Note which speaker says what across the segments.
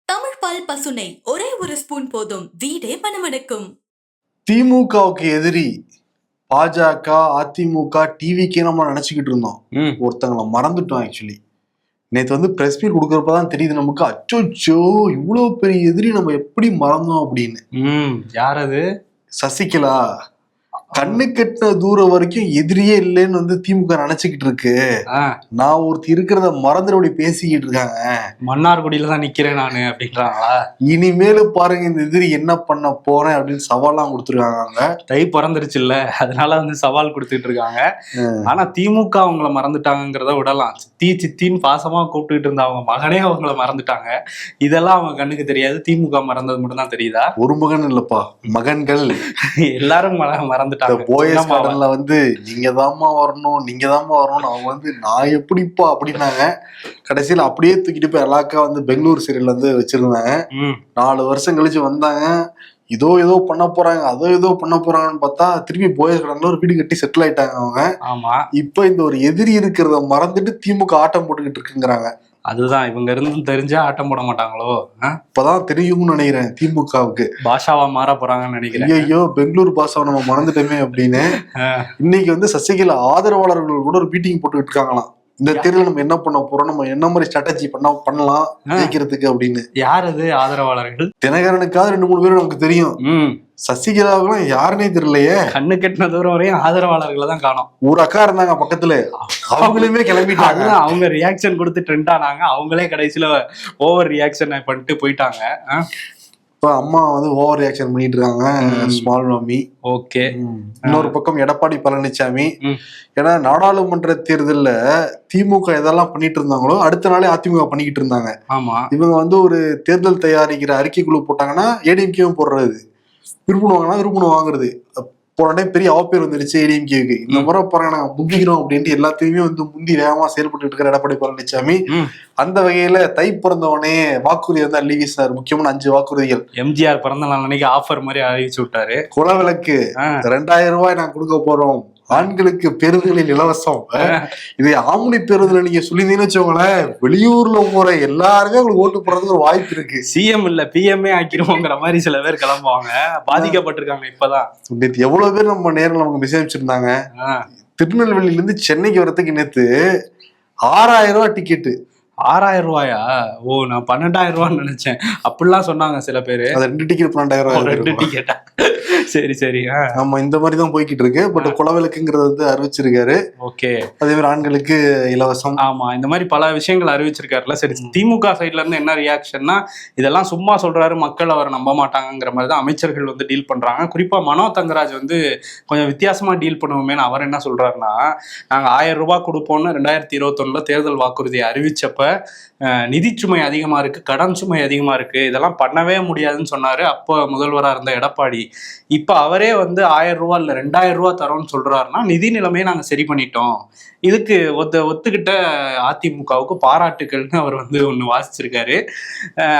Speaker 1: தமிழ் பால் பசுனை ஒரே ஒரு ஸ்பூன் போதும், வீடே மணமணக்கும்.
Speaker 2: திமுகவுக்கு எதிரி பாஜக, அதிமுக, டிவிக்கே நம்ம நினைச்சுக்கிட்டு இருந்தோம். ஒருத்தங்களை மறந்துட்டோம். ஆக்சுவலி நேற்று வந்து பிரஸ் மீட் கொடுக்கறப்பதான் தெரியுது நமக்கு, அச்சோச்சோ இவ்வளவு பெரிய எதிரி நம்ம எப்படி மறந்தோம் அப்படின்னு.
Speaker 3: யார் அது?
Speaker 2: சசிகலா. கண்ணு கெட்டின தூரம் வரைக்கும் எதிரியே இல்லைன்னு வந்து திமுக நினைச்சுக்கிட்டு இருக்கு. நான் ஒருத்தர் இருக்கிறத மறந்துட பேசிக்கிட்டு இருக்காங்க.
Speaker 3: மன்னார்குடியில தான் நிக்கிறேன் நானு அப்படின்றாங்களா?
Speaker 2: இனிமேலு பாருங்க இந்த எதிரி என்ன பண்ண போறேன் அப்படின்னு சவால்லாம் கொடுத்துருக்காங்க.
Speaker 3: தை பிறந்துருச்சு இல்ல, அதனால வந்து சவால் கொடுத்துட்டு இருக்காங்க. ஆனா திமுக அவங்கள மறந்துட்டாங்கிறத விடலாம். சித்தி சித்தின்னு பாசமா கூப்பிட்டுட்டு இருந்த அவங்க மகனே அவங்கள மறந்துட்டாங்க. இதெல்லாம் அவங்க கண்ணுக்கு தெரியாது. திமுக மறந்தது மட்டும் தான் தெரியுதா?
Speaker 2: ஒரு மகன் இல்லப்பா, மகன்கள்
Speaker 3: எல்லாரும் மறந்துட்டாங்க.
Speaker 2: போயஸ் கார்டன்ல வந்து நீங்க தாம்மா வரணும், நீங்க தாம்மா வரணும்னு அவங்க வந்து நான் எப்படிப்பா அப்படின்னாங்க. கடைசியில அப்படியே தூக்கிட்டு போய் அலாக்கா வந்து பெங்களூர் சீரியல் வந்து வச்சிருந்தாங்க. 4 வருஷம் கழிச்சு வந்தாங்க. ஏதோ பண்ண போறாங்க, ஏதோ பண்ண போறாங்கன்னு பார்த்தா திருப்பி போயஸ் கார்டன்ல ஒரு வீடு கட்டி செட்டில் ஆயிட்டாங்க அவங்க.
Speaker 3: ஆமா,
Speaker 2: இப்ப இந்த ஒரு எதிரி இருக்கிறத மறந்துட்டு திமுக ஆட்டம் போட்டுக்கிட்டு இருக்குங்கிறாங்க.
Speaker 3: அதுதான் இவங்க இருந்து தெரிஞ்சா ஆட்டம் போட மாட்டாங்களோ?
Speaker 2: இப்பதான் தெரியும்னு நினைக்கிறேன் திமுகவுக்கு.
Speaker 3: பாஷாவா மாற போறாங்கன்னு நினைக்கிறேன்.
Speaker 2: ஐயோ பெங்களூர் பாஷாவை நம்ம மறந்துட்டோமே அப்படின்னு. இன்னைக்கு வந்து சசிகலா ஆதரவாளர்கள் கூட ஒரு மீட்டிங் போட்டுக்கிட்டு இருக்காங்களாம். இந்த தேர்தல் நம்ம என்ன பண்ண போறோம், நம்ம என்ன மாதிரி ஸ்ட்ராட்டஜி பண்ணலாம் ஜெயிக்கிறதுக்கு அப்படின்னு.
Speaker 3: யார் அது ஆதரவாளர்கள்?
Speaker 2: தினகரனுக்காவது 2-3 பேரும் நமக்கு தெரியும். சசிகலாவுக்குலாம் யாருன்னே தெரியலையே.
Speaker 3: கண்ணு கெட்டின தூரம் வரையும் ஆதரவாளர்களை தான் காணோம்.
Speaker 2: ஒரு அக்கா இருந்தாங்க பக்கத்துல, அவங்களுமே கிளம்பிட்டாங்க.
Speaker 3: அவங்க ரியாக்ஷன் கொடுத்து ட்ரெண்ட் ஆனாங்க. அவங்களே கடைசியில ஓவர் ரியாக்ஷன் பண்ணிட்டு போயிட்டாங்க.
Speaker 2: இப்ப அம்மா வந்து ஓவர் ரியாக்ஷன் பண்ணிட்டு இருக்காங்க, ஸ்மால் மம்மி.
Speaker 3: ஓகே.
Speaker 2: இன்னொரு பக்கம் எடப்பாடி பழனிசாமி. ஏன்னா நாடாளுமன்ற தேர்தல்ல திமுக எதெல்லாம் பண்ணிட்டு இருந்தாங்களோ அடுத்த நாளே அதிமுக பண்ணிக்கிட்டு இருந்தாங்க.
Speaker 3: ஆமா,
Speaker 2: இவங்க வந்து ஒரு தேர்தல் தயாரிக்கிற அறிக்கை குழு போட்டாங்கன்னா ஏடிஎம்கேவும் போடுறது, விருப்பம் விருப்பம் வாங்குறது. போன டைம் பெரிய அவப்பேர் வந்துருச்சு ஏடிஎம்கேவுக்கு. இந்த முறை பாருங்க நாங்க முந்திக்கிறோம் அப்படின்ட்டு எல்லாத்தையுமே வந்து முந்தி வேகமா செயல்பட்டு இருக்கிற எடப்பாடி பழனிசாமி. அந்த வகையில தை பிறந்தவனே வாக்குறுதி வந்து அள்ளி வீசினார். முக்கியமான 5 வாக்குறுதிகள்.
Speaker 3: எம்ஜிஆர் பிறந்த நாள் அன்னைக்கு ஆஃபர் மாதிரி அறிவிச்சு விட்டாரு.
Speaker 2: குலவிளக்கு 2000 ரூபாய் நான் கொடுக்க போறோம், ஆண்களுக்கு பேருந்துகளில் இலவசம். இது ஆம்னி பேருந்துல நீங்க சொல்லியிருந்தீங்கன்னு வச்சோங்களேன், வெளியூர்ல போற எல்லாருமே உங்களுக்கு ஓட்டு போறதுக்கு ஒரு வாய்ப்பு இருக்கு.
Speaker 3: சிஎம் இல்ல பிஎம்ஏ ஆக்கிருவோங்கிற மாதிரி சில பேர் கிளம்புவாங்க. பாதிக்கப்பட்டிருக்காங்க. இப்பதான் நேற்று
Speaker 2: எவ்வளவு பேர் நம்ம நேரில் நமக்கு மெசேஜ் அனுப்பிச்சிருந்தாங்க. திருநெல்வேலியில இருந்து சென்னைக்கு வரதுக்கு நேற்று 6000 ரூபாய் டிக்கெட்டு.
Speaker 3: 6000 ரூபாயா? ஓ, நான் 12,000 ரூபான்னு நினைச்சேன். அப்படிலாம் சொன்னாங்க சில பேரு.
Speaker 2: 2 டிக்கெட் 12,000 ரூபாய்.
Speaker 3: 2 டிக்கெட்டா? சரி சரி.
Speaker 2: ஆமா, இந்த மாதிரி தான் போய்கிட்டு இருக்கு. பட் குலவிளக்குங்கிறது வந்து அறிவிச்சிருக்காரு.
Speaker 3: ஓகே.
Speaker 2: அதே மாதிரி ஆண்களுக்கு இலவசம்.
Speaker 3: ஆமா, இந்த மாதிரி பல விஷயங்கள் அறிவிச்சிருக்காருல. சரி, திமுக சைட்ல இருந்து என்ன ரியாக்ஷன்னா, இதெல்லாம் சும்மா சொல்றாரு, மக்கள் அவரை நம்ப மாட்டாங்கிற மாதிரி தான் அமைச்சர்கள் வந்து டீல் பண்றாங்க. குறிப்பா மனோ தங்கராஜ் வந்து கொஞ்சம் வித்தியாசமா டீல் பண்ணுவோமேனு அவர் என்ன சொல்றாருன்னா, நாங்க 1000 ரூபாய் கொடுப்போம்னு 2021 தேர்தல் வாக்குறுதியை அறிவிச்சப்ப நிதி சுமை அதிகமா இருக்கு, கடன் சுமை அதிகமா இருக்கு, இதெல்லாம் பண்ணவே முடியாதுன்னு சொன்னாரு அப்போ முதல்வரா இருந்த எடப்பாடி. இப்ப அவரே வந்து 1000 ரூபாய் இல்ல 2000 ரூபாய் தரோம்னு சொல்றாருன்னா நிதி நிலைமையை நாங்க சரி பண்ணிட்டோம். இதுக்கு ஒத்துக்கிட்ட அதிமுகவுக்கு பாராட்டுக்கள்னு அவர் வந்து ஒண்ணு வாசிச்சிருக்காரு.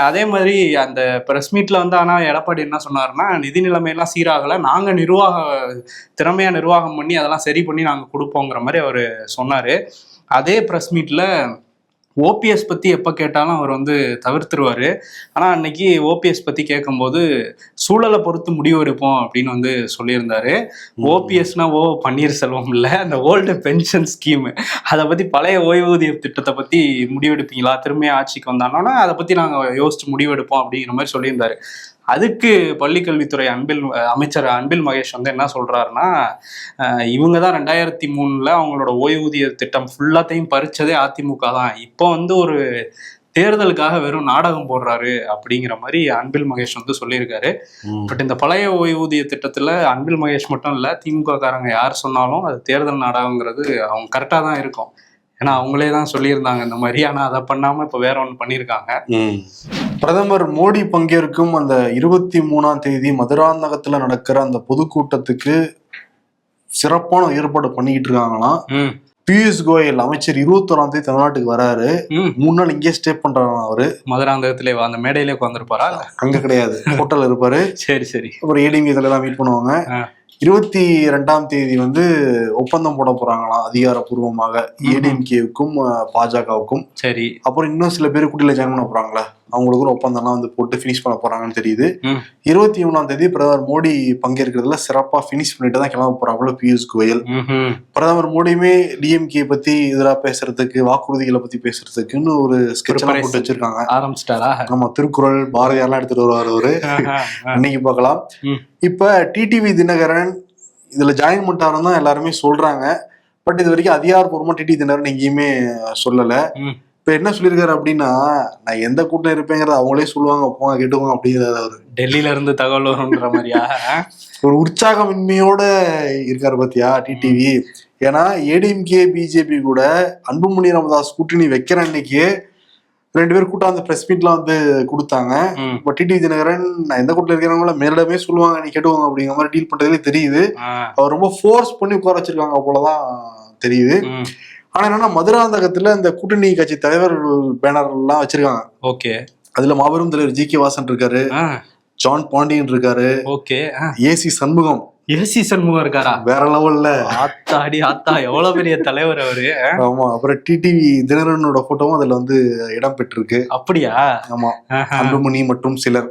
Speaker 3: அதே மாதிரி அந்த பிரஸ் மீட்ல வந்து ஆனா எடப்பாடி என்ன சொன்னாருன்னா, நிதி நிலைமையெல்லாம் சீராகல, நாங்க திறமையா நிர்வாகம் பண்ணி அதெல்லாம் சரி பண்ணி நாங்க கொடுப்போங்கிற மாதிரி அவரு சொன்னாரு. அதே பிரஸ் மீட்ல ஓபிஎஸ் பத்தி எப்ப கேட்டாலும் அவர் வந்து தவிர்த்துருவாரு. ஆனா அன்னைக்கு ஓபிஎஸ் பத்தி கேட்கும்போது சூழலை பொறுத்து முடிவு எடுப்போம் அப்படின்னு வந்து சொல்லியிருந்தாரு. ஓபிஎஸ்னா பன்னீர்செல்வம் இல்ல, அந்த ஓல்டு பென்ஷன் ஸ்கீம், அதை பத்தி பழைய ஓய்வூதிய திட்டத்தை பத்தி முடிவெடுப்பீங்களா, திரும்பிய ஆட்சிக்கு வந்தாங்கன்னா அதை பத்தி நாங்க யோசிச்சு முடிவெடுப்போம் அப்படிங்கிற மாதிரி சொல்லியிருந்தாரு. அதுக்கு பள்ளிக்கல்வித்துறை அமைச்சர் அன்பில் மகேஷ் வந்து என்ன சொல்றாருன்னா, இவங்க தான் 2003 அவங்களோட ஓய்வூதிய திட்டம் ஃபுல்லாத்தையும் பறிச்சதே அதிமுக தான், இப்போ வந்து ஒரு தேர்தலுக்காக வெறும் நாடகம் போடுறாரு அப்படிங்கிற மாதிரி அன்பில் மகேஷ் வந்து சொல்லியிருக்காரு. பட் இந்த பழைய ஓய்வூதிய திட்டத்துல அன்பில் மகேஷ் மட்டும் இல்ல, திமுக காரங்க யார் சொன்னாலும் அது தேர்தல் நாடகங்கிறது அவங்க கரெக்டா தான் இருக்கும். ஏன்னா அவங்களே தான் சொல்லியிருந்தாங்க இந்த மாதிரி. ஆனா அதை பண்ணாம இப்ப வேற ஒண்ணு பண்ணியிருக்காங்க.
Speaker 2: பிரதமர் மோடி பங்கேற்கும் அந்த 23ஆம் தேதி மதுராந்தகத்துல நடக்கிற அந்த பொதுக்கூட்டத்துக்கு சிறப்பான ஏற்பாடு பண்ணிக்கிட்டு இருக்காங்களாம். பியூஷ் கோயல் அமைச்சர் 21ஆம் தேதி தமிழ்நாட்டுக்கு வராரு. 3 நாள் இங்கே ஸ்டே பண்றாரு. அவரு
Speaker 3: மதுராந்தகத்திலே அந்த மேடையிலே உட்காந்துருப்பாரா?
Speaker 2: அங்க கிடையாது, ஹோட்டல் இருப்பாரு.
Speaker 3: சரி சரி.
Speaker 2: அப்புறம் ஏடிஎம்கே எல்லாம் மீட் பண்ணுவாங்க. 22ஆம் தேதி வந்து ஒப்பந்தம் போட போறாங்களாம் அதிகாரப்பூர்வமாக ஏடிஎம்கேவுக்கும் பாஜகவுக்கும்.
Speaker 3: சரி.
Speaker 2: அப்புறம் இன்னும் சில பேர் கூட்டில ஜாயின் பண்ண போறாங்களா, அவங்களுக்கு ஒரு ஒப்பந்தம்லாம் வந்து போட்டு ஃபினிஷ் பண்ண போறாங்கன்னு தெரியுது.
Speaker 3: ம்.
Speaker 2: 21 பிரதமர் மோடி பங்கேற்கிறதுல சிறப்பா ஃபினிஷ் பண்ணிட்டு தான் கிளம்ப போறாப்புல பியூஷ் கோயல். பிரதமர் மோடியுமே டிஎம்கே பத்தி எதிராக பேசுறதுக்கு, வாக்குறுதிகளை பத்தி பேசுறதுக்குன்னு ஒரு ஸ்கெட்ச் எல்லாம் போட்டு வச்சிருக்காங்க.
Speaker 3: ஆரம்பிச்சிட்டாரா?
Speaker 2: நம்ம திருக்குறள், பாரதியார்லாம் எடுத்துட்டு வருவார் அவரு. இன்னைக்கு பார்க்கலாம். இப்ப டிடிவி தினகரன் இதுல ஜாயின் பண்ணிட்டாருன்னு தான் எல்லாருமே சொல்றாங்க. பட் இது வரைக்கும் அதிகாரப்பூர்வமா டிடிவி தினகரன் எங்கேயுமே சொல்லல. இப்ப என்ன சொல்லியிருக்காரு அப்படின்னா, நான் எந்த கூட்டம் இருப்பேங்கிறத அவங்களே சொல்லுவாங்க, போங்க கேட்டுவாங்க அப்படிங்கிறாரு அவரு.
Speaker 3: டெல்லியில இருந்து தகவல் வரும்ன்ற மாதிரியா?
Speaker 2: ஒரு உற்சாகமின்மையோட இருக்காரு பாத்தியா டிடிவி. ஏன்னா ஏடிஎம்கே பிஜேபி கூட அன்புமணி ராமதாஸ் கூட்டணி வைக்கிற அன்னைக்கு 2 பேர் கூட்டம் அந்த பிரஸ் மீட்லாம் வந்து கொடுத்தாங்க. இப்ப டிடிவி தினகரன் நான் எந்த கூட்டத்தில் இருக்கிறவங்கள மேலிடமே சொல்லுவாங்க, நீ கேட்டுவாங்க அப்படிங்கிற மாதிரி டீல் பண்றதுல தெரியுது. அவர் ரொம்ப ஃபோர்ஸ் பண்ணி உட்கார வச்சிருக்காங்க போலதான் தெரியுது. ஆனா என்னன்னா மதுராந்தகத்துல இந்த கூட்டணி கட்சி தலைவர்கள் பேனர் எல்லாம் வச்சிருக்காங்க.
Speaker 3: ஓகே.
Speaker 2: அதுல மாபெரும் தலைவர் ஜி.கே. வாசன் இருக்காரு, ஜான் பாண்டியன் இருக்காரு,
Speaker 3: okay,
Speaker 2: AC Shanmugam.
Speaker 3: AC Shanmugam இருக்காரா? வேற
Speaker 2: லெவல்ல.
Speaker 3: ஆத்தாடி ஆத்தா, எவ்வளவு பெரிய தலைவர் அவரு.
Speaker 2: ஆமா. அப்புறம் டிடிவி தினகரனோட போட்டோவும் அதுல வந்து இடம் பெற்றிருக்கு.
Speaker 3: அப்படியா?
Speaker 2: ஆமா. அன்புமணி மற்றும் சிலர்,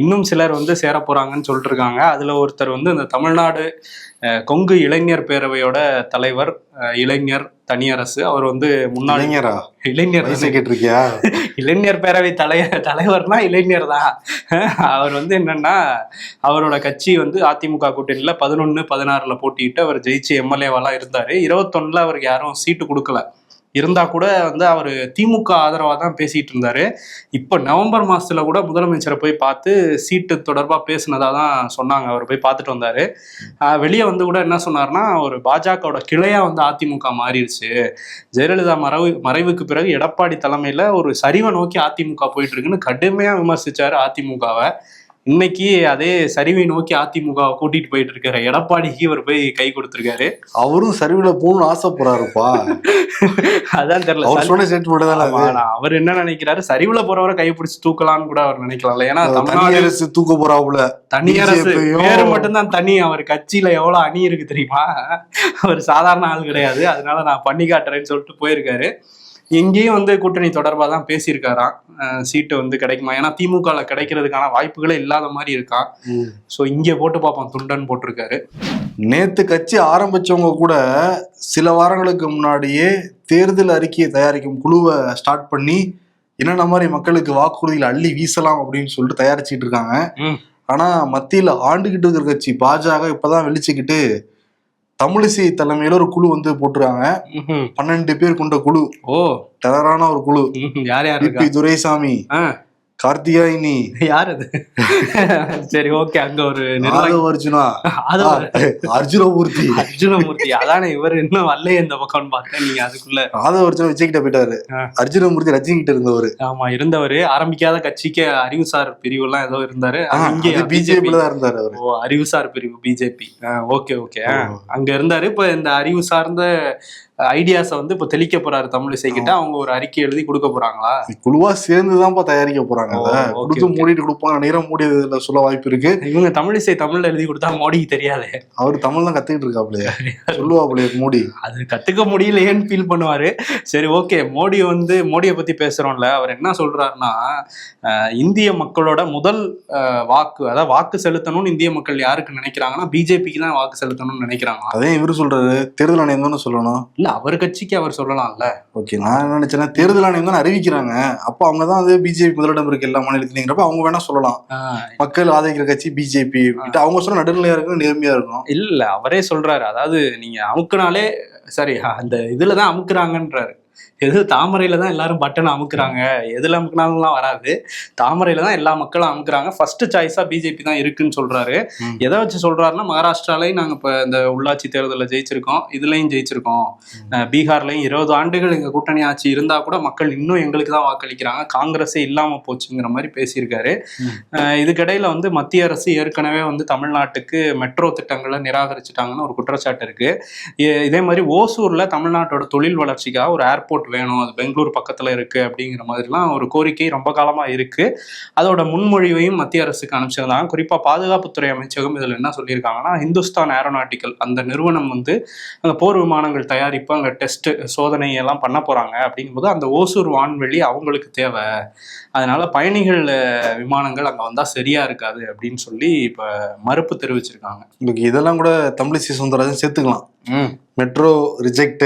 Speaker 3: இன்னும் சிலர் வந்து சேர போறாங்கன்னு சொல்லிட்டு இருக்காங்க. அதுல ஒருத்தர் வந்து இந்த தமிழ்நாடு கொங்கு இளைஞர் பேரவையோட தலைவர், இளைஞர் தனியரசு. அவர் வந்து முன்னாள் இளைஞர்
Speaker 2: கேட்டிருக்கியா?
Speaker 3: இளைஞர் பேரவை தலைவர்னா இளைஞர் தான். அவர் வந்து என்னன்னா, அவரோட கட்சி வந்து அதிமுக கூட்டணியில 11-16 போட்டிட்டு அவர் ஜெயிச்சு எம்எல்ஏவெல்லாம் இருந்தாரு. 21 அவருக்கு யாரும் சீட்டு கொடுக்கல. இருந்தா கூட வந்து அவர் திமுக ஆதரவா தான் பேசிட்டு இருந்தாரு. இப்ப நவம்பர் மாசத்துல கூட முதலமைச்சரை போய் பார்த்து சீட்டு தொடர்பா பேசினதா தான் சொன்னாங்க. அவர் போய் பார்த்துட்டு வந்தாரு. வெளியே வந்து கூட என்ன சொன்னார்னா, ஒரு பாஜகவோட கிளையா வந்து அதிமுக மாறிடுச்சு. ஜெயலலிதா மறைவுக்கு பிறகு எடப்பாடி தலைமையில ஒரு சரிவை நோக்கி அதிமுக போயிட்டு இருக்குன்னு கடுமையா விமர்சிச்சாரு அதிமுகவை. இன்னைக்கு அதே சரிவை நோக்கி அதிமுக கூட்டிட்டு போயிட்டு இருக்காரு எடப்பாடிக்கு இவர் போய் கை கொடுத்திருக்காரு.
Speaker 2: அவரும் சரிவுல போகணும்னு ஆசைப்படுறாருப்பா.
Speaker 3: அதான் தெரியல அவர் என்ன நினைக்கிறாரு. சரிவுல போறவரை கைப்பிடிச்சு தூக்கலான்னு கூட அவர் நினைக்கலாம்ல. ஏன்னா தமிழ்நாடு அரசு
Speaker 2: தூக்க போறாப்புல.
Speaker 3: தனியரசு பேரு மட்டும்தான் தனி. அவர் கட்சியில எவ்வளவு அணி இருக்கு தெரியுமா? அவர் சாதாரண ஆள் கிடையாது. அதனால நான் பண்ணி காட்டுறேன்னு சொல்லிட்டு போயிருக்காரு. எங்கேயும் வந்து கூட்டணி தொடர்பாக தான் பேசியிருக்காராம். சீட்டு வந்து கிடைக்குமா? ஏன்னா திமுக கிடைக்கிறதுக்கான வாய்ப்புகளே இல்லாத மாதிரி இருக்கான். ஸோ இங்கே போட்டு பார்ப்போம் துண்டன் போட்டிருக்காரு.
Speaker 2: நேத்து கட்சி ஆரம்பிச்சவங்க கூட சில வாரங்களுக்கு முன்னாடியே தேர்தல் அறிக்கையை தயாரிக்கும் குழுவை ஸ்டார்ட் பண்ணி என்னென்ன மாதிரி மக்களுக்கு வாக்குறுதியில் அள்ளி வீசலாம் அப்படின்னு சொல்லிட்டு தயாரிச்சுட்டு இருக்காங்க. ஆனா மத்தியில ஆண்டுகிட்டு இருக்கிற கட்சி பாஜக இப்பதான் வெளிச்சுக்கிட்டு தமிழிசை தலைமையில ஒரு குழு வந்து போட்டுருக்காங்க. 12 பேர் கொண்ட குழு. டெரரான ஒரு குழு.
Speaker 3: யார் யார்?
Speaker 2: துரைசாமி, கார்த்திகாயினி.
Speaker 3: யார் அது? சரி, ஓகே. அங்க ஒரு அர்ஜுனமூர்த்தி. அதானே இவர் இன்னும் வரலையே இந்த பக்கம்னு பார்த்தேன். நீங்க அதுக்குள்ள
Speaker 2: ஆதவர்ஜுனா விஜய் கிட்ட போயிட்டாரு. அர்ஜுனமூர்த்தி ரஜினி கிட்ட இருந்தவர்.
Speaker 3: ஆமா, இருந்தவர். ஆரம்பிக்காத கட்சிக்கு அறிவுசார் பிரிவு எல்லாம் ஏதோ இருந்தாரு.
Speaker 2: இங்க பிஜேபில தான் இருந்தாரு அவரு.
Speaker 3: அறிவுசார் பிரிவு பிஜேபி. Okay okay. அங்க இருந்தாரு. இப்ப இந்த அறிவு சார்ந்த ஐடியாஸை வந்து இப்ப தெளிக்க போறாரு தமிழிசை கிட்ட. அவங்க ஒரு அறிக்கை எழுதி கொடுக்க போறாங்களா?
Speaker 2: குழுவா சேர்ந்துதான் தயாரிக்க போறாங்க. மூடிட்டு கொடுப்பாங்க. நேரம் மூடியதுல சொல்ல வாய்ப்பு இருக்கு.
Speaker 3: இவங்க தமிழிசை தமிழ்ல எழுதி கொடுத்தா மோடிக்கு தெரியாது.
Speaker 2: அவரு தமிழ் தான் கத்துக்கிட்டு இருக்காப்லையே. சொல்லுவாப்லையே மோடி.
Speaker 3: அது கத்துக்க முடியலையேன்னு ஃபீல் பண்ணுவாரு. சரி, ஓகே. மோடியை பத்தி பேசுறோம்ல. அவர் என்ன சொல்றாருன்னா, இந்திய மக்களோட முதல் வாக்கு, அதாவது வாக்கு செலுத்தணும்னு இந்திய மக்கள் யாருக்கு நினைக்கிறாங்கன்னா பிஜேபிக்கு தான் வாக்கு செலுத்தணும்னு நினைக்கிறாங்க.
Speaker 2: அதே இவரு சொல்றாரு. தேர்தல் ஆணையம் தானே சொல்லணும்.
Speaker 3: இல்ல, அவர் கட்சிக்கு அவர் சொல்லலாம்ல.
Speaker 2: ஓகே, நான் என்ன நினைச்சேன்னா தேர்தல் ஆணையம் தான் அறிவிக்கிறாங்க. அப்ப அவங்க தான் வந்து பிஜேபி முதலிடம் இருக்கு எல்லா மாநிலத்திலங்கிறப்ப அவங்க வேணா சொல்லலாம். மக்கள் ஆதரிக்கிற கட்சி பிஜேபி. அவங்க சொல்ல நடுநிலையா இருக்கும், நேர்மையா இருக்கும்.
Speaker 3: இல்ல, அவரே சொல்றாரு. அதாவது நீங்க அமுக்குனாலே சரி, அந்த இதுலதான் அமுக்குறாங்கன்றாரு. எது தாமரையில தான் எல்லாரும் பட்டன் அமுக்குறாங்க. எதுல அமுக்குனாலும் வராது. தாமரையில தான் எல்லா மக்களும் அமுக்குறாங்க. ஃபர்ஸ்ட் சாய்ஸா பிஜேபி தான் இருக்குன்னு சொல்றாரு. எதை வச்சு சொல்றாருன்னா, மகாராஷ்டிராலையும் நாங்க இப்ப இந்த உள்ளாட்சி தேர்தலில் ஜெயிச்சிருக்கோம், இதுலயும் ஜெயிச்சிருக்கோம், பீகார்லயும் 20 ஆண்டுகள் எங்க கூட்டணி ஆட்சி இருந்தா கூட மக்கள் இன்னும் எங்களுக்கு தான் வாக்களிக்கிறாங்க, காங்கிரஸே இல்லாம போச்சுங்கிற மாதிரி பேசியிருக்காரு. இதுக்கிடையில வந்து மத்திய அரசு ஏற்கனவே வந்து தமிழ்நாட்டுக்கு மெட்ரோ திட்டங்களை நிராகரிச்சுட்டாங்கன்னு ஒரு குற்றச்சாட்டு இருக்கு. இதே மாதிரி ஓசூர்ல தமிழ்நாட்டோட தொழில் வளர்ச்சிக்காக ஒரு ஏர்போர்ட் ஏர்போர்ட் வேணும், அது பெங்களூர் பக்கத்துல இருக்கு அப்படிங்கிற மாதிரிலாம் ஒரு கோரிக்கை ரொம்ப காலமா இருக்கு. அதோட முன்மொழிவையும் மத்திய அரசுக்கு அனுப்பிச்சிருந்தாங்க. குறிப்பா பாதுகாப்புத்துறை அமைச்சகம் இதுல என்ன சொல்லியிருக்காங்கன்னா, ஹிந்துஸ்தான் ஏரோநாட்டிக்கல் அந்த நிறுவனம் வந்து அங்க போர் விமானங்கள் தயாரிப்பு, அங்க டெஸ்ட் சோதனை எல்லாம் பண்ண போறாங்க. அப்படிங்கும்போது அந்த ஓசூர் வான்வெளி அவங்களுக்கு தேவை, அதனால பயணிகள் விமானங்கள் அங்க வந்தா சரியா இருக்காது அப்படின்னு சொல்லி இப்ப மறுப்பு தெரிவிச்சிருக்காங்க.
Speaker 2: இதெல்லாம் கூட தமிழிசை சவுந்தரராஜன் சேர்த்துக்கலாம். மெட்ரோ ரிஜெக்ட்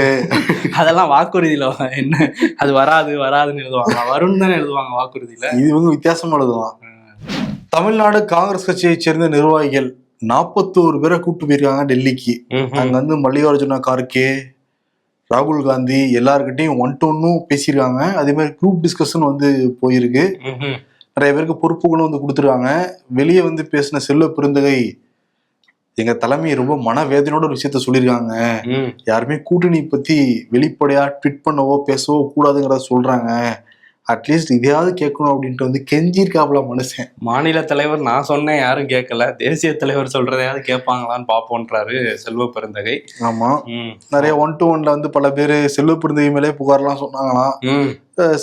Speaker 3: அதெல்லாம் வாக்குறுதியில என்ன, அது வராதுன்னு எழுதுவாங்க, வரும்னு தானே எழுதுவாங்க வாக்குறுதியில.
Speaker 2: இது இவங்க வித்தியாசமா எழுதுவான். தமிழ்நாடு காங்கிரஸ் கட்சியை சேர்ந்த நிர்வாகிகள் 41 பேரை கூப்பிட்டு போயிருக்காங்க டெல்லிக்கு. அங்க வந்து மல்லிகார்ஜுன கார்கே, ராகுல் காந்தி எல்லார்கிட்டையும் 1-to-1 பேசியிருக்காங்க. அதே மாதிரி குரூப் டிஸ்கஷன் வந்து போயிருக்கு. நிறைய பேருக்கு பொறுப்புகளும் வந்து கொடுத்துருக்காங்க. வெளியே வந்து பேசின செல்வ பெருந்தகை எங்க தலைமை ரொம்ப மனவேதனையோட ஒரு விஷயத்த சொல்லியிருக்காங்க. யாருமே கூட்டணி பத்தி வெளிப்படையா ட்வீட் பண்ணவோ பேசவோ கூடாதுங்கிறத சொல்றாங்க. அட்லீஸ்ட் இதையாவது கேட்கணும் அப்படின்ட்டு வந்து கெஞ்சிருக்காப்ல மனுஷன்.
Speaker 3: மாநில தலைவர் நான் சொன்னேன் யாரும் கேட்கல, தேசிய தலைவர் சொல்றதையாவது கேட்பாங்களான்னு பாப்போன்றாரு செல்வ பெருந்தகை.
Speaker 2: ஆமா, நிறைய 1-to-1 வந்து பல பேர் செல்வ பெருந்தகை மேலே புகார்லாம் சொன்னாங்களாம்.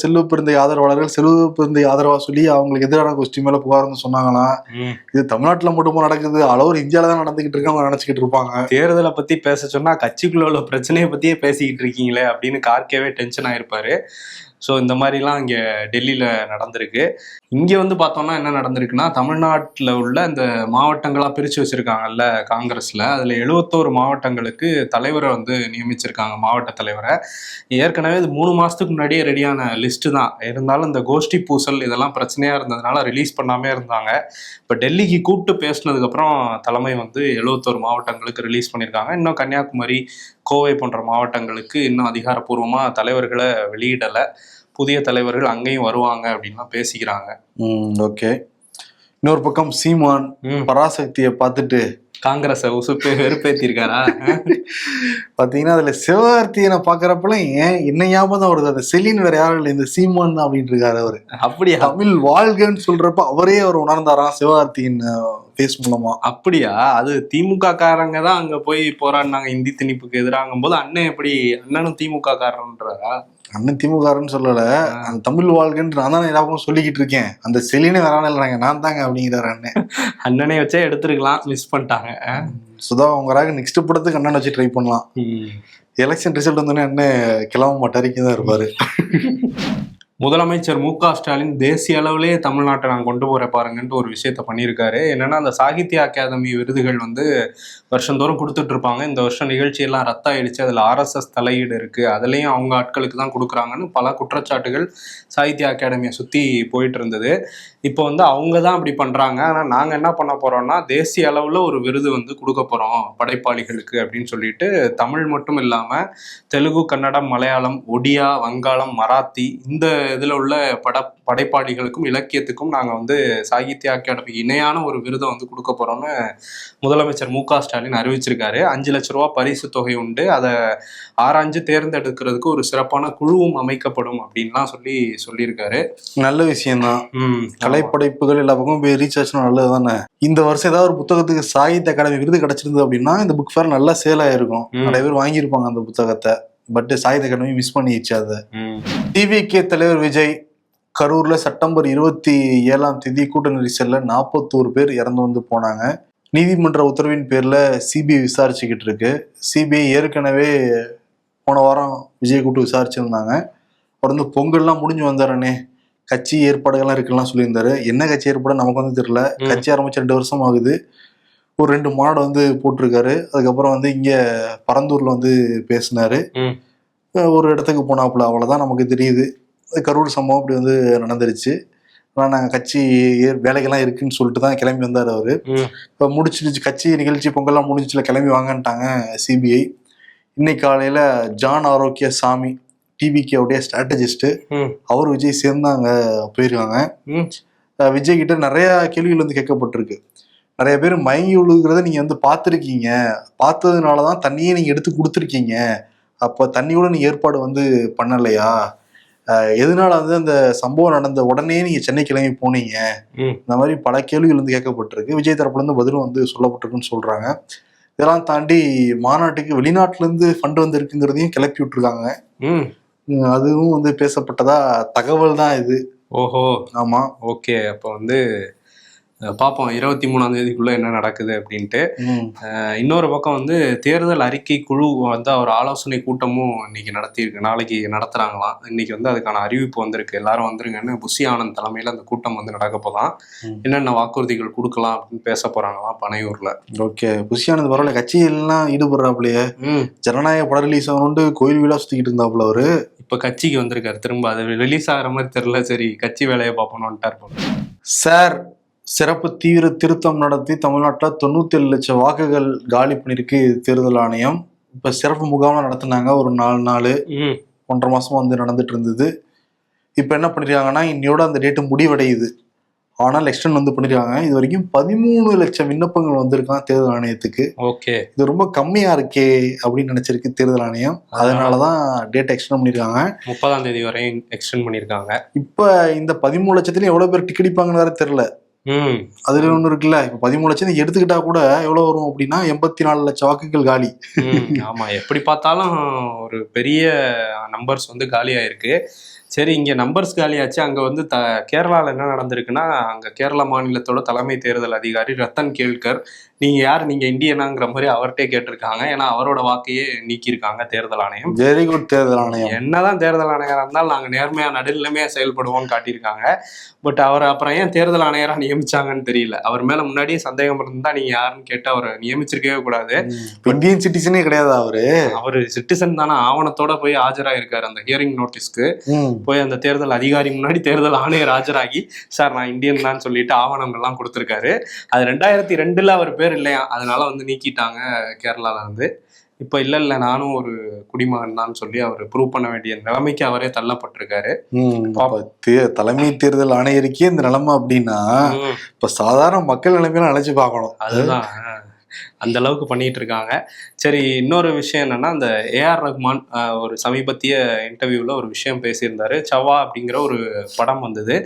Speaker 2: செல்வ பெருந்தகை ஆதரவாளர்கள் செல்வ பெருந்தகை ஆதரவா சொல்லி அவங்களுக்கு எதிரான கோஷ்டி மேல புகார்னு சொன்னாங்களாம். இது தமிழ்நாட்டுல மட்டுமா நடக்குது, அளவு இந்தியாவில தான் நடந்துகிட்டு இருக்கு அவங்க நினைச்சுக்கிட்டு இருப்பாங்க.
Speaker 3: தேர்தலை பத்தி பேச சொன்னா கட்சிக்குள்ள உள்ள பிரச்சனையை பத்தியே பேசிக்கிட்டு இருக்கீங்களே அப்படின்னு கார்கேவே டென்ஷன் ஆயிருப்பாரு. ஸோ இந்த மாதிரிலாம் இங்கே டெல்லியில் நடந்திருக்கு. இங்கே வந்து பார்த்தோம்னா என்ன நடந்திருக்குன்னா, தமிழ்நாட்டில் உள்ள இந்த மாவட்டங்களாக பிரித்து வச்சுருக்காங்கல்ல காங்கிரஸில், அதில் 71 மாவட்டங்களுக்கு தலைவரை வந்து நியமிச்சிருக்காங்க, மாவட்ட தலைவரை. ஏற்கனவே இது 3 மாதத்துக்கு முன்னாடியே ரெடியான லிஸ்ட்டு தான். இருந்தாலும் இந்த கோஷ்டி பூசல் இதெல்லாம் பிரச்சனையாக இருந்ததுனால ரிலீஸ் பண்ணாமே இருந்தாங்க. இப்போ டெல்லிக்கு கூப்பிட்டு பேசினதுக்கப்புறம் தலைமை வந்து 71 மாவட்டங்களுக்கு ரிலீஸ் பண்ணியிருக்காங்க. இன்னும் கன்னியாகுமரி, கோவை போன்ற மாவட்டங்களுக்கு இன்னும் அதிகாரப்பூர்வமாக தலைவர்களை வெளியிடலை. புதிய தலைவர்கள் அங்கேயும் வருவாங்க அப்படின்லாம் பேசிக்கிறாங்க.
Speaker 2: ஓகே. இன்னொரு பக்கம் சீமான் பராசக்தியை பார்த்துட்டு
Speaker 3: காங்கிரஸை உசுப்பு வெறுப்பேத்திருக்காரா?
Speaker 2: பாத்தீங்கன்னா அதுல சிவகார்த்தியனை பாக்குறப்பெல்லாம் என்ன ஞாபகம் தான் வருது, அந்த செலின் வேற யாரும் இல்லை, இந்த சீமான் தான் அப்படின்ட்டு இருக்காரு அவரு.
Speaker 3: அப்படியா?
Speaker 2: தமிழ் வாழ்கன்னு சொல்றப்ப அவரே அவர் உணர்ந்தாராம் சிவகார்த்தியின் பேஸ் மூலமா.
Speaker 3: அப்படியா? அது திமுக காரங்க தான் அங்க போய் போராடினாங்க இந்தி திணிப்புக்கு எதிராகும் போது, அண்ணன் எப்படி அண்ணனும் திமுக காரன்றாரா?
Speaker 2: அண்ணன் திமுகன்னு சொல்லல, அந்த தமிழ் வாழ்கன்னு நான் தான் எல்லாருக்கும் சொல்லிக்கிட்டு இருக்கேன். அந்த செலினே வராங்க, நான் தாங்க அப்படிங்கிறாரு அண்ணன்.
Speaker 3: அண்ணனே வச்சே எடுத்துருக்கலாம், மிஸ் பண்ணிட்டாங்க.
Speaker 2: சுதா அவங்கராக நெக்ஸ்ட் படத்துக்கு அண்ணன் வச்சு ட்ரை பண்ணலாம். எலெக்ஷன் ரிசல்ட் வந்தோடனே அண்ணன் கிளம்ப மாட்டாருக்கே தான் இருப்பாரு.
Speaker 3: முதலமைச்சர் மு.க. ஸ்டாலின் தேசிய அளவிலேயே தமிழ்நாட்டை நான் கொண்டு போற பாருங்கன்ட்டு ஒரு விஷயத்த பண்ணியிருக்காரு. என்னன்னா, அந்த சாகித்ய அகாதமி விருதுகள் வந்து வருஷந்தோறும் கொடுத்துட்டு இருப்பாங்க. இந்த வருஷம் நிகழ்ச்சியெல்லாம் ரத்தாயிடுச்சு, அதில் RSS தலையீடு இருக்கு, அதுலேயும் அவங்க ஆட்களுக்கு தான் கொடுக்குறாங்கன்னு பல குற்றச்சாட்டுகள் சாகித்ய அகாடமியை சுற்றி போயிட்டு இருந்தது. இப்போ வந்து அவங்க தான் அப்படி பண்றாங்க. ஆனால் நாங்கள் என்ன பண்ண போறோம்னா, தேசிய அளவில் ஒரு விருது வந்து கொடுக்க போறோம் படைப்பாளிகளுக்கு அப்படின்னு சொல்லிட்டு, தமிழ் மட்டும் இல்லாமல் தெலுங்கு, கன்னடம், மலையாளம், ஒடியா, வங்காளம், மராத்தி இந்த இதில் உள்ள படைப்பாளிகளுக்கும் இலக்கியத்துக்கும் நாங்கள் வந்து சாகித்ய அகாடமிக்கு இணையான ஒரு விருதை வந்து கொடுக்க போறோம்னு முதலமைச்சர் மு.க. ஸ்டாலின் அறிவிச்சிருக்காரு. 5 லட்ச ரூபா பரிசு தொகை உண்டு, அதை ஆராய்ஞ்சு தேர்ந்தெடுக்கிறதுக்கு ஒரு சிறப்பான குழுவும் அமைக்கப்படும் அப்படின்லாம் சொல்லியிருக்காரு.
Speaker 2: நல்ல விஷயம்தான். கலைப்படைப்புகள் எல்லா பக்கமும் போய் ரீச் ஆச்சுன்னா நல்லது தானே. இந்த வருஷம் ஏதாவது ஒரு புத்தகத்துக்கு சாகித்ய அகாடமி விருது கிடைச்சிருந்தது அப்படின்னா இந்த புக் ஃபேர் நல்லா சேல் ஆயிருக்கும், நிறைய பேர் வாங்கியிருப்பாங்க அந்த புத்தகத்தை. பட் சாகித்ய அகாடமி மிஸ் பண்ணிடுச்சு அதை. டிவிகே தலைவர் விஜய் கரூர்ல செப்டம்பர் 27ஆம் தேதி கூட்ட நெரிசல்ல 41 பேர் இறந்து வந்து போனாங்க. நீதிமன்ற உத்தரவின் பேர்ல சிபிஐ விசாரிச்சுக்கிட்டு இருக்கு. சிபிஐ ஏற்கனவே போன வாரம் விஜய் கூட்டு விசாரிச்சிருந்தாங்க. அவர் வந்து பொங்கல்லாம் முடிஞ்சு வந்தாரனே, கட்சி ஏற்பாடுகள்லாம் இருக்குலாம் சொல்லியிருந்தாரு. என்ன கட்சி ஏற்பாடு நமக்கு வந்து தெரியல. கட்சி ஆரம்பிச்சு 2 வருஷம் ஆகுது. ஒரு 2 மாநாடு வந்து போட்டிருக்காரு. அதுக்கப்புறம் வந்து இங்க பரந்தூர்ல வந்து பேசினாரு. ஒரு இடத்துக்கு போனாப்புல, அவ்வளவுதான் நமக்கு தெரியுது. கரூர் சம்பவம் அப்படி வந்து நடந்துருச்சு. ஆனால் நாங்கள் கட்சி வேலைகள்லாம் இருக்குன்னு சொல்லிட்டு தான் கிளம்பி வந்தார் அவர். இப்போ முடிச்சிடுச்சு கட்சி நிகழ்ச்சி, பொங்கல்லாம் முடிஞ்சிச்சுல, கிளம்பி வாங்கன்ட்டாங்க சிபிஐ. இன்னைக்கு காலையில ஜான் ஆரோக்கிய சாமி, டிவிகேவுடைய ஸ்ட்ராட்டஜிஸ்ட், அவர் விஜய் சேர்ந்தாங்க போயிருக்காங்க. விஜய் கிட்ட நிறைய கேள்விகள் வந்து கேட்கப்பட்டிருக்கு. நிறைய பேர் மயங்கி விழுகிறத நீங்க வந்து பார்த்துருக்கீங்க, பார்த்ததுனாலதான் தண்ணியே நீங்க எடுத்து கொடுத்துருக்கீங்க, அப்ப தண்ணியோட நீ ஏற்பாடு வந்து பண்ணலையா, எதனால வந்து அந்த சம்பவம் நடந்த உடனே நீங்க சென்னை கிளம்பி போனீங்க, இந்த மாதிரி பல கேள்விகள் வந்து கேட்கப்பட்டிருக்கு. விஜய் தரப்புல இருந்து பதிலும் வந்து சொல்லப்பட்டிருக்குன்னு சொல்றாங்க. இதெல்லாம் தாண்டி மாநாட்டுக்கு வெளிநாட்டுல இருந்து ஃபண்ட் வந்து இருக்குங்கிறதையும் கிளப்பி விட்டுருக்காங்க. அதுவும் வந்து பேசப்பட்டதா தகவல் தான் இது.
Speaker 3: ஓஹோ,
Speaker 2: ஆமா.
Speaker 3: ஓகே. அப்போ வந்து பார்ப்போம் 23ஆம் தேதிக்குள்ள என்ன நடக்குது அப்படின்ட்டு. இன்னொரு பக்கம் வந்து தேர்தல் அறிக்கை குழு வந்து அவர் ஆலோசனை கூட்டமும் இன்னைக்கு நடத்தியிருக்கு. நாளைக்கு நடத்துறாங்களாம். இன்னைக்கு வந்து அதுக்கான அறிவிப்பு வந்திருக்கு. எல்லாரும் வந்துருங்கன்னு புஷி ஆனந்த் தலைமையில அந்த கூட்டம் வந்து நடக்க போதான். என்னென்ன வாக்குறுதிகள் கொடுக்கலாம் அப்படின்னு பேச போறாங்களாம் பனையூர்ல.
Speaker 2: ஓகே, புஷி ஆனந்த் பரவாயில்ல, கட்சியெல்லாம் ஈடுபடுறாப்லையே. ஜனநாயக படம் ரிலீஸ் ஆகணும்னு கோயில் வீடா சுத்திக்கிட்டு இருந்தாப்புல அவரு.
Speaker 3: இப்ப கட்சிக்கு வந்திருக்காரு திரும்ப. அது ரிலீஸ் ஆகிற மாதிரி தெரியல. சரி, கட்சி வேலையை பார்ப்போம்னுட்டார்
Speaker 2: சார். சிறப்பு தீவிர திருத்தம் நடத்தி தமிழ்நாட்டில் 97 லட்சம் வாக்குகள் காலி பண்ணிருக்கு தேர்தல் ஆணையம். இப்ப சிறப்பு முகாம்லாம் நடத்தினாங்க ஒரு 4 நாள், 1.5 மாசமா வந்து நடந்துட்டு இருந்தது. இப்ப என்ன பண்ணிருக்காங்கன்னா, இன்னையோட அந்த டேட்டு முடிவடையுது. ஆனால் எக்ஸ்டெண்ட் வந்து பண்ணிருக்காங்க. இது வரைக்கும் 13 லட்சம் விண்ணப்பங்கள் வந்திருக்கான் தேர்தல் ஆணையத்துக்கு.
Speaker 3: ஓகே,
Speaker 2: இது ரொம்ப கம்மியா இருக்கே அப்படின்னு நினைச்சிருக்கு தேர்தல் ஆணையம். அதனாலதான் டேட் எக்ஸ்டெண்ட் பண்ணிருக்காங்க.
Speaker 3: 30ஆம் தேதி வரையும் எக்ஸ்டெண்ட் பண்ணிருக்காங்க. இப்ப
Speaker 2: இந்த 13 லட்சத்துலயும் எவ்வளவு பேர் டிக்கெட் அடிப்பாங்கன்னு வேற தெரியல. அதுல ஒண்ணு இருக்குல்ல, இப்ப 13 லட்சம் எடுத்துக்கிட்டா கூட எவ்வளவு வரும் அப்படின்னா 84 லட்சம் வாக்குகள் காலி.
Speaker 3: ஆமா, எப்படி பார்த்தாலும் ஒரு பெரிய நம்பர்ஸ் வந்து காலி ஆயிருக்கு. சரி, இங்க நம்பர்ஸ் காலியாச்சு. அங்க வந்து கேரளால என்ன நடந்திருக்குன்னா, அங்க கேரளா மாநிலத்தோட தலைமை தேர்தல் அதிகாரி ரத்தன் கேல்கர், நீங்க யார், நீங்க இந்தியனாங்கிற மாதிரி அவர்கிட்டே கேட்டிருக்காங்க. ஏன்னா அவரோட வாக்கையே நீக்கியிருக்காங்க தேர்தல் ஆணையம்.
Speaker 2: Very good. தேர்தல் ஆணையம்
Speaker 3: என்னதான் தேர்தல் ஆணையரா இருந்தாலும் நாங்க நேர்மையா நடுநிலைமையா செயல்படுவோம்னு காட்டியிருக்காங்க. பட் அவர் அப்புறம் ஏன் தேர்தல் ஆணையரா நியமிச்சாங்கன்னு தெரியல. அவர் மேல முன்னாடியே சந்தேகம் இருந்தா நீங்க யாருன்னு கேட்டு அவரை நியமிச்சிருக்கவே கூடாது.
Speaker 2: இந்தியன் சிட்டிசனே கிடையாது அவரு
Speaker 3: சிட்டிசன் தானே. ஆவணத்தோட போய் ஆஜராயிருக்காரு அந்த ஹியரிங் நோட்டீஸ்க்கு. போய் அந்த தேர்தல் அதிகாரி முன்னாடி தேர்தல் ஆணையர் ஆஜராகி, சார் நான் இந்தியன் தான் சொல்லிட்டு ஆவணங்கள்லாம் கொடுத்துருக்காரு. அது 2002 அவர் பேர் இல்லையா, அதனால வந்து நீக்கிட்டாங்க கேரளால இருந்து. இப்ப இல்ல நானும் ஒரு குடிமகன் தான் சொல்லி அவர் ப்ரூவ் பண்ண வேண்டிய நிலைமைக்கு அவரே தள்ளப்பட்டிருக்காரு.
Speaker 2: தலைமை தேர்தல் ஆணையருக்கே இந்த நிலைமை அப்படின்னா இப்ப சாதாரண மக்கள் நிலைமையில நினைச்சு பார்க்கணும்.
Speaker 3: அதுதான், அந்த அளவுக்கு பண்ணிட்டு இருக்காங்க. சரி, இன்னொரு விஷயம் என்னன்னா, அந்த ஏஆர் ரஹ்மான் ஒரு சமீபத்திய இன்டர்வியூல ஒரு விஷயம் பேசியிருந்தாரு. சவா அப்படிங்கிற ஒரு படம் வந்தது.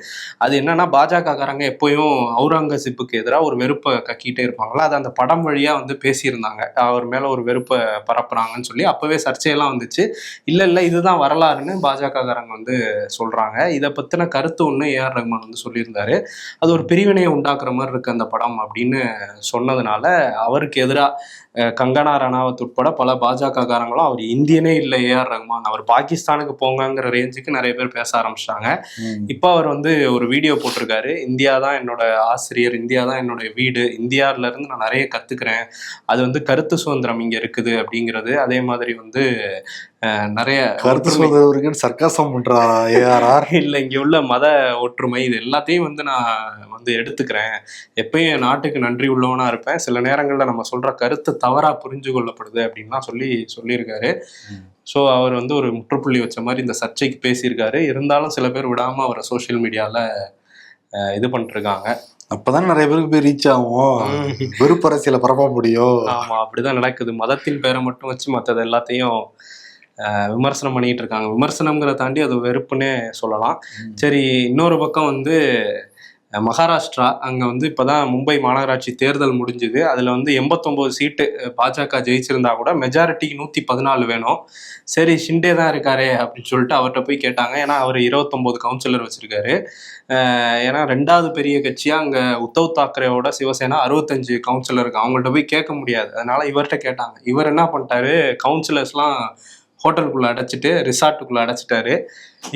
Speaker 3: அது என்னன்னா, பாஜகக்காரங்க எப்பயும் அவுரங்கசீப்புக்கு எதிராக ஒரு வெறுப்பை கக்கிட்டே இருப்பாங்களா, அது அந்த படம் வழியா வந்து பேசியிருந்தாங்க. அவர் மேல ஒரு வெறுப்பை பரப்புறாங்கன்னு சொல்லி அப்பவே சர்ச்சையெல்லாம் வந்துச்சு. இல்ல இதுதான் வரலாறுன்னு பாஜகக்காரங்க வந்து சொல்றாங்க. இதை பத்தின கருத்து ஒண்ணு ஏஆர் ரஹ்மான் வந்து சொல்லியிருந்தாரு. அது ஒரு பிரிவினையை உண்டாக்குற மாதிரி இருக்கு அந்த படம் அப்படின்னு சொன்னதுனால அவருக்கு எதிராக கங்கனா ரணாவத் உட்பட பல பாஜக காரங்களும் அவர் இந்தியனே இல்லை ஏஆர் ரஹ்மான், அவர் பாகிஸ்தானுக்கு போங்கிற ரேஞ்சுக்கு நிறைய பேர் பேச ஆரம்பிச்சிட்டாங்க. இப்போ அவர் வந்து ஒரு வீடியோ போட்டிருக்காரு. இந்தியா தான் என்னோட ஆசிரியர், இந்தியா தான் என்னோட வீடு, இந்தியாவில இருந்து நான் நிறைய கத்துக்கிறேன், அது வந்து கருத்து சுதந்திரம் இங்க இருக்குது அப்படிங்கிறது. அதே மாதிரி வந்து நிறைய
Speaker 2: கருத்து சர்க்காசம் பண்றா ஏஆர்ஆர்.
Speaker 3: இல்ல, இங்க உள்ள மத ஒற்றுமை இது எல்லாத்தையும் வந்து நான் வந்து எடுத்துக்கிறேன், எப்பயும் நாட்டுக்கு நன்றி உள்ளவனா இருப்பேன், சில நேரங்கள்ல நம்ம சொல்ற கருத்து தவறா புரிஞ்சு கொள்ளப்படுது அப்படின்லாம் சொல்லியிருக்காரு. ஸோ அவர் வந்து ஒரு முற்றுப்புள்ளி வச்ச மாதிரி இந்த சர்ச்சைக்கு பேசியிருக்காரு. இருந்தாலும் சில பேர் விடாம அவரை சோசியல் மீடியால இது பண்ணிட்டு இருக்காங்க.
Speaker 2: அப்பதான் நிறைய பேருக்கு போய் ரீச் ஆகும், வெறுப்பு அரசியலை பரப்ப முடியும்.
Speaker 3: ஆமா, அப்படிதான் நடக்குது. மதத்தின் பேரை மட்டும் வச்சு மற்றது எல்லாத்தையும் விமர்சனம் பண்ணிட்டு இருக்காங்க. விமர்சனம்ங்கிற தாண்டி அது வெறுப்புன்னே சொல்லலாம். சரி, இன்னொரு பக்கம் வந்து மகாராஷ்டிரா, அங்க வந்து இப்பதான் மும்பை மாநகராட்சி தேர்தல் முடிஞ்சுது. அதுல வந்து 89 சீட்டு பாஜக ஜெயிச்சிருந்தா கூட மெஜாரிட்டிக்கு 114 வேணும். சரி, ஷிண்டே தான் இருக்காரே அப்படின்னு சொல்லிட்டு அவர்கிட்ட போய் கேட்டாங்க. ஏன்னா அவர் 29 கவுன்சிலர் வச்சிருக்காரு. ஏன்னா 2வது பெரிய கட்சியா அங்க உத்தவ் தாக்கரேவோட சிவசேனா 65 கவுன்சிலர் இருக்கு. அவங்கள்ட்ட போய் கேட்க முடியாது. அதனால இவர்கிட்ட கேட்டாங்க. இவர் என்ன பண்ணிட்டாரு, கவுன்சிலர்ஸ்லாம் ஹோட்டலுக்குள்ள அடைச்சிட்டு ரிசார்ட்டுக்குள்ள அடைச்சிட்டாரு.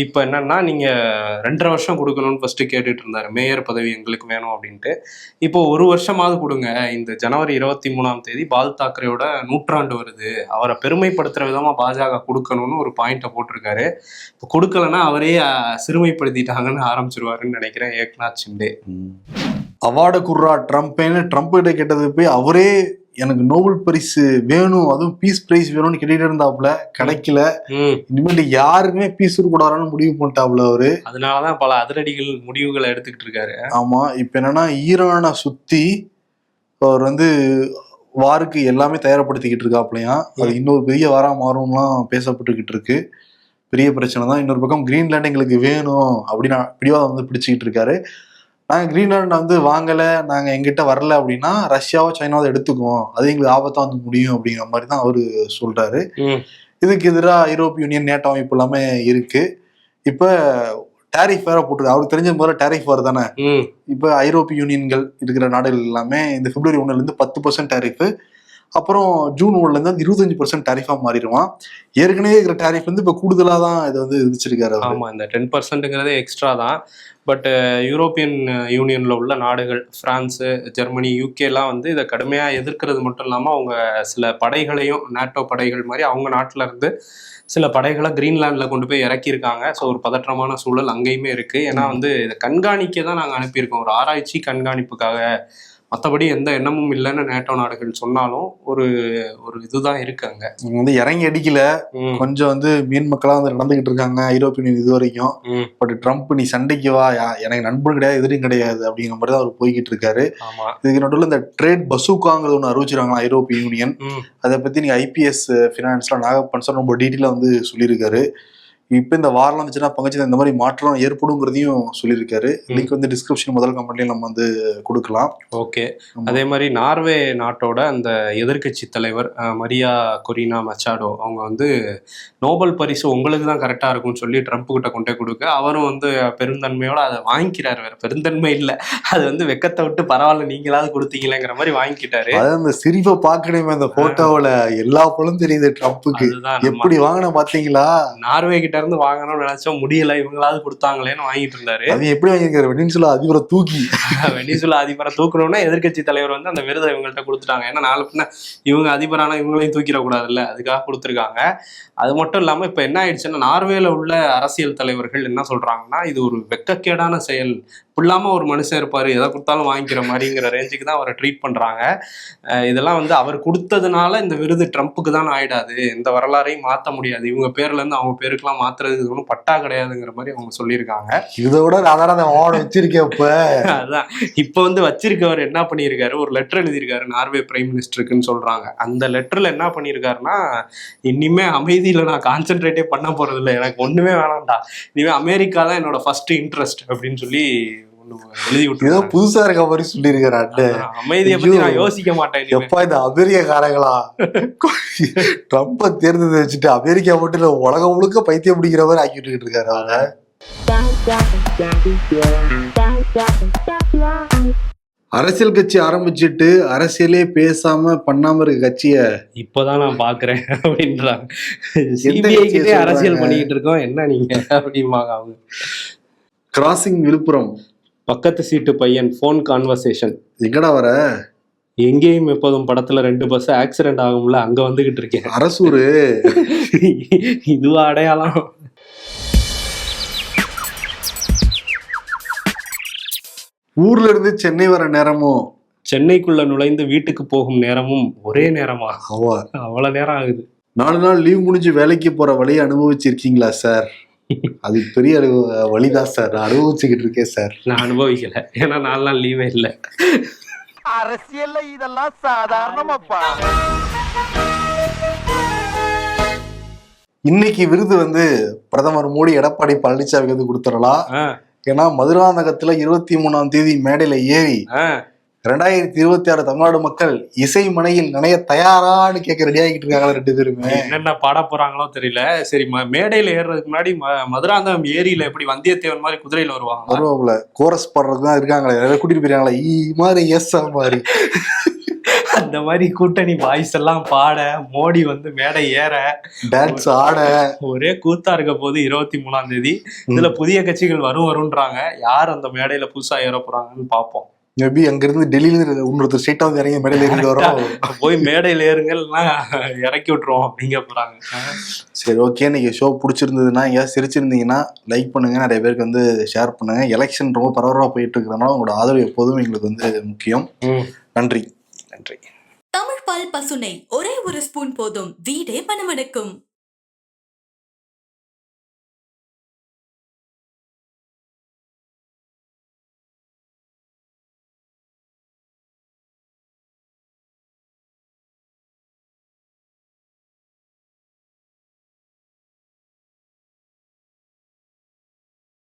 Speaker 3: இப்போ என்னன்னா, நீங்க 2.5 வருஷம் கொடுக்கணும்னு ஃபர்ஸ்ட் கேட்டுட்டு இருந்தாரு, மேயர் பதவி எங்களுக்கு வேணும் அப்படின்ட்டு. இப்போ 1 வருஷமாவது கொடுங்க, இந்த ஜனவரி 23ஆம் தேதி பால் தாக்கரேயோட 100ஆண்டு வருது, அவரை பெருமைப்படுத்துற விதமா பாஜக கொடுக்கணும்னு ஒரு பாயிண்ட போட்டிருக்காரு. இப்போ கொடுக்கலன்னா அவரே சிறுமைப்படுத்திட்டாங்கன்னு ஆரம்பிச்சிருவாருன்னு நினைக்கிறேன் ஏக்நாத் ஷிண்டே.
Speaker 2: அவார்டு குர்ரா ட்ரம்ப்னு ட்ரம்ப் கிட்ட கேட்டது போய் அவரே எனக்கு நோபல் பரிசு வேணும், அதுவும் பீஸ் பிரைஸ் வேணும்னு கேட்டுட்டு இருந்தாப்புல, கிடைக்கல. இனிமேட்டு யாருக்குமே பீஸ் கூடாதுன்னு முடிவு பண்ணிட்டாப்புல அவரு.
Speaker 3: அதனாலதான் பல அதிரடிகள் முடிவுகளை எடுத்துக்கிட்டு இருக்காரு.
Speaker 2: ஆமா, இப்ப என்னன்னா ஈரானை சுத்தி அவர் வந்து வாருக்கு எல்லாமே தயார்படுத்திக்கிட்டு இருக்காப்லையா. அது இன்னொரு பெரிய வாரா மாறும்லாம் பேசப்பட்டுக்கிட்டு இருக்கு. பெரிய பிரச்சனை தான். இன்னொரு பக்கம் கிரீன்லாண்ட் எங்களுக்கு வேணும் அப்படின்னு பிடிவாதம் வந்து பிடிச்சிக்கிட்டு இருக்காரு. நாங்கள் கிரீன்லாண்ட் வந்து வாங்கலை, நாங்கள் எங்கிட்ட வரல அப்படின்னா ரஷ்யாவோ சைனாவோ எடுத்துக்குவோம், அது எங்களுக்கு ஆபத்தாக வந்து முடியும் அப்படிங்கிற மாதிரி தான் அவரு சொல்றாரு. இதுக்கு எதிராக ஐரோப்பிய யூனியன் நேட்டோ அமைப்பு எல்லாமே இருக்கு. இப்ப டேரிஃப் வேற போட்டுருக்கு. அவருக்கு தெரிஞ்ச முதல்ல டேரிஃப் வேறு தானே. இப்ப ஐரோப்பிய யூனியன்கள் இருக்கிற நாடுகள் எல்லாமே இந்த பிப்ரவரி 1 10% டேரிஃப், அப்புறம் ஜூன் 1 25% டேரிஃபா மாறிடுவான். ஏற்கனவே இருக்கிற டேரிஃப் இப்ப கூடுதலா தான் இதை விதிச்சிருக்காரு.
Speaker 4: ஆமா, இந்த 10%ங்கிறதே எக்ஸ்ட்ரா தான். பட் யூரோப்பியன் யூனியன்ல உள்ள நாடுகள் பிரான்ஸு, ஜெர்மனி, யூகே எல்லாம் இதை கடுமையா எதிர்க்கிறது மட்டும் இல்லாம அவங்க சில படைகளையும் நேட்டோ படைகள் மாதிரி அவங்க நாட்டுல இருந்து சில படைகளை கிரீன்லாண்டில் கொண்டு போய் இறக்கியிருக்காங்க. ஸோ ஒரு பதற்றமான சூழல் அங்கேயுமே இருக்குது. ஏன்னா இதை கண்காணிக்க தான் நாங்கள் அனுப்பியிருக்கோம், ஒரு ஆராய்ச்சி கண்காணிப்புக்காக. மற்றபடி எந்த எண்ணமும் இல்லைன்னு நேட்டோ நாடுகள் சொன்னாலும் ஒரு ஒரு இதுதான் இருக்கு. அங்கே
Speaker 2: இறங்கி அடிக்கல, கொஞ்சம் மீன் மக்களா நடந்துகிட்டு இருக்காங்க ஐரோப்பிய யூனியன் இது வரைக்கும். பட் ட்ரம்ப் நீ சண்டைக்கு வா, எனக்கு நண்பன் கிடையாது எதிரும் கிடையாது அப்படிங்கிற மாதிரி தான் அவர் போய்கிட்டு இருக்காரு. இதுக்கு நடுவில் இந்த ட்ரேட் பசூக்காங்கிறது ஒன்று அறிவிச்சிருக்காங்களா ஐரோப்பிய யூனியன். அதை பத்தி நீங்க IPS ஃபினான்ஸ்ல நாகப்பன் சார் ரொம்ப டீட்டெயிலா சொல்லியிருக்காரு. இப்ப இந்த வாரம் வந்துச்சுன்னா பங்கச்சு இந்த மாதிரி மாற்றம் ஏற்படுங்கிறதையும் சொல்லியிருக்காரு. லிங்க் டிஸ்கிரிப்ஷன் முதல் கமெண்ட்லயும் நம்ம கொடுக்கலாம்.
Speaker 4: ஓகே. அதே மாதிரி நார்வே நாட்டோட அந்த எதிர்கட்சி தலைவர் மரியா கொரினா மச்சாடோ அவங்க நோபல் பரிசு உங்களுக்கு தான் கரெக்டா இருக்கும்னு சொல்லி ட்ரம்ப் கிட்ட கொண்டே கொடுக்க, அவரும் பெருந்தன்மையோட அதை வாங்கிக்கிறாரு. வேற பெருந்தன்மை இல்லை, அது வெக்கத்தை விட்டு பரவாயில்ல நீங்களாவது கொடுத்தீங்களேங்கிற மாதிரி வாங்கிக்கிட்டாரு.
Speaker 2: அதாவது அந்த சிரிப்பை பார்க்கணுமே அந்த போட்டோவில் எல்லா பொழுதும் தெரியுது ட்ரம்ப்புக்கு. எப்படி வாங்கின பாத்தீங்களா?
Speaker 4: நார்வே கிட்ட இருந்து வாங்கணும்னு நினைச்சோம், முடியல, இவங்களாவது கொடுத்தாங்களேன்னு வாங்கிட்டு இருந்தாரு.
Speaker 2: அது எப்படி வாங்கியிருக்காரு? வெனிசுலா அதிபரை தூக்கி
Speaker 4: வெனிசுலா அதிபரை தூக்கணும்னா எதிர்கட்சி தலைவர் அந்த விருதை இவங்கள்ட்ட கொடுத்துட்டாங்க. ஏன்னா நாலு பின்ன இவங்க அதிபரான இவங்களையும் தூக்கிடக்கூடாதுல்ல, அதுக்காக கொடுத்துருக்காங்க. அது மட்டும் இல்லாம இப்ப என்ன ஆயிடுச்சுன்னா, நார்வேல உள்ள அரசியல் தலைவர்கள் என்ன சொல்றாங்கன்னா, இது ஒரு வெக்கக்கேடான செயல், இப்படிலாம ஒரு மனுஷன் இருப்பாரு, எதை கொடுத்தாலும் வாங்கிக்கிற மாதிரிங்கிற ரேஞ்சுக்கு தான் அவரை ட்ரீட் பண்றாங்க. இதெல்லாம் அவர் கொடுத்ததுனால இந்த விருது ட்ரம்ப்புக்கு தான் ஆயிடாது, இந்த வரலாறையும் மாற்ற முடியாது, இவங்க பேர்ல இருந்து அவங்க பேருக்குலாம் மாத்துறது ஒன்றும் பட்டா கிடையாதுங்கிற மாதிரி அவங்க சொல்லியிருக்காங்க.
Speaker 2: இதோட வச்சிருக்கேன்.
Speaker 4: அதான் இப்ப வச்சிருக்கவர் என்ன பண்ணியிருக்காரு, ஒரு லெட்டர் எழுதியிருக்காரு நார்வே பிரைம் மினிஸ்டருக்குன்னு சொல்றாங்க. அந்த லெட்டர்ல என்ன பண்ணியிருக்காருன்னா, இனிமே அமைதியில நான் கான்சென்ட்ரேட்டே பண்ண போறது இல்லை, எனக்கு ஒண்ணுமே வேணாம்டா, இனிமே அமெரிக்கா தான் என்னோட ஃபர்ஸ்ட் இன்ட்ரெஸ்ட் அப்படின்னு சொல்லி எழுதி விட்டு
Speaker 2: புதுசா இருக்க மாதிரி சொல்லியிருக்காரு.
Speaker 4: அமைதியை பத்தி நான் யோசிக்க மாட்டேன்.
Speaker 2: எப்பா இந்த அமெரிக்காரங்களா ட்ரம்ப தேர்ந்தெடுத்து வச்சுட்டு அமெரிக்கா மட்டும் இல்ல உலகம் முழுக்க பைத்தியம் பிடிக்கிற மாதிரி ஆக்கிட்டு இருக்காரு அவங்க. அரசியல் கட்சி ஆரம்பிச்சுட்டு அரசியலே பேசாம பண்ணாம இருக்க கட்சிய
Speaker 4: இப்பதான் நான் பாக்குறேன் அப்படின்றாங்க. சிபிஐ கிட்டே அரசியல் பண்ணிட்டு இருக்கோம் என்ன நீங்க அப்படிம்பாங்க அவங்க.
Speaker 2: கிராசிங் விழுப்புரம்
Speaker 4: பக்கத்து சீட்டு பையன் போன் கான்வர்சேஷன்.
Speaker 2: எங்கடா வர?
Speaker 4: எங்கேயும் எப்போதும் படத்துல 2 பஸ் ஆக்சிடென்ட் ஆகும்ல, அங்க வந்துகிட்டு இருக்கேன்.
Speaker 2: அரசூரு
Speaker 4: இதுவா அடையாளம்?
Speaker 2: ஊர்ல இருந்து சென்னை வர நேரமும்
Speaker 4: சென்னைக்குள்ள நுழைந்து வீட்டுக்கு போகும் நேரமும் ஒரே நேரமா? அவ்வளவு நேரம் ஆகுது.
Speaker 2: 4 நாள் லீவ் முடிஞ்சு வேலைக்கு போற வழியை அனுபவிச்சிருக்கீங்களா சார்? அது பெரிய வழிதான் சார், அனுபவிச்சுக்கிட்டு இருக்கேன் சார்.
Speaker 4: நான் அனுபவிக்கல, ஏன்னா 4 நாள் லீவே இல்லை.
Speaker 5: அரசியல்ல இதெல்லாம் சாதாரணமாப்பா.
Speaker 2: இன்னைக்கு விருது பிரதமர் மோடி எடப்பாடி பழனிசாமிக்கு கொடுத்துடலாம். ஏன்னா மதுராந்தகத்துல 23ஆம் தேதி மேடையில ஏறி 2026 தமிழ்நாடு மக்கள் இசை மனையில் நினைய தயாரான்னு கேட்க ரெடி ஆகிட்டு இருக்காங்களா 2 பேருமே.
Speaker 4: என்னென்ன பாட போறாங்களோ தெரியல. சரி, மேடையில ஏறுறதுக்கு முன்னாடி மதுராந்தகம் ஏரியில எப்படி வந்தியத்தேவன் மாதிரி குதிரையில வருவாங்க,
Speaker 2: கோரஸ் பாடுறதுக்கு தான் இருக்காங்களே, கூட்டிட்டு போயிருக்காங்களா மாதிரி எஸ் மாதிரி.
Speaker 4: அந்த மாதிரி கூட்டணி வாய்ஸ் எல்லாம் பாட, மோடி மேடை ஏற,
Speaker 2: டான்ஸ் ஆட
Speaker 4: ஒரே கூத்தா இருக்க போது 23ஆம் தேதி. இதுல புதிய கட்சிகள் வரும்ன்றாங்க. யார் அந்த மேடையில புதுசா ஏற போறாங்கன்னு பாப்போம்.
Speaker 2: மேபி அங்க இருந்து டெல்லியில இருந்து இன்னொருத்தர் ஸ்ட்ரெயிட்டா இறங்கி மேடையில இருந்து வரோம்,
Speaker 4: போய் மேடையில ஏறுங்கள்னா இறக்கி விட்டுருவோம் அப்படிங்க போறாங்க.
Speaker 2: சரி, ஓகே. இன்னைக்கு ஷோ பிடிச்சிருந்ததுன்னா, ஏன் சிரிச்சிருந்தீங்கன்னா லைக் பண்ணுங்க, நிறைய பேருக்கு ஷேர் பண்ணுங்க. எலெக்ஷன் ரொம்ப பரபரப்பா போயிட்டு இருக்கிறதுனால உங்களோட ஆதரவு எப்போதும் எங்களுக்கு முக்கியம். நன்றி.
Speaker 4: நன்றி.
Speaker 1: தமிழ் பால் பசுனை ஒரே ஒரு ஸ்பூன் போதும், வீடே மணமணக்கும்.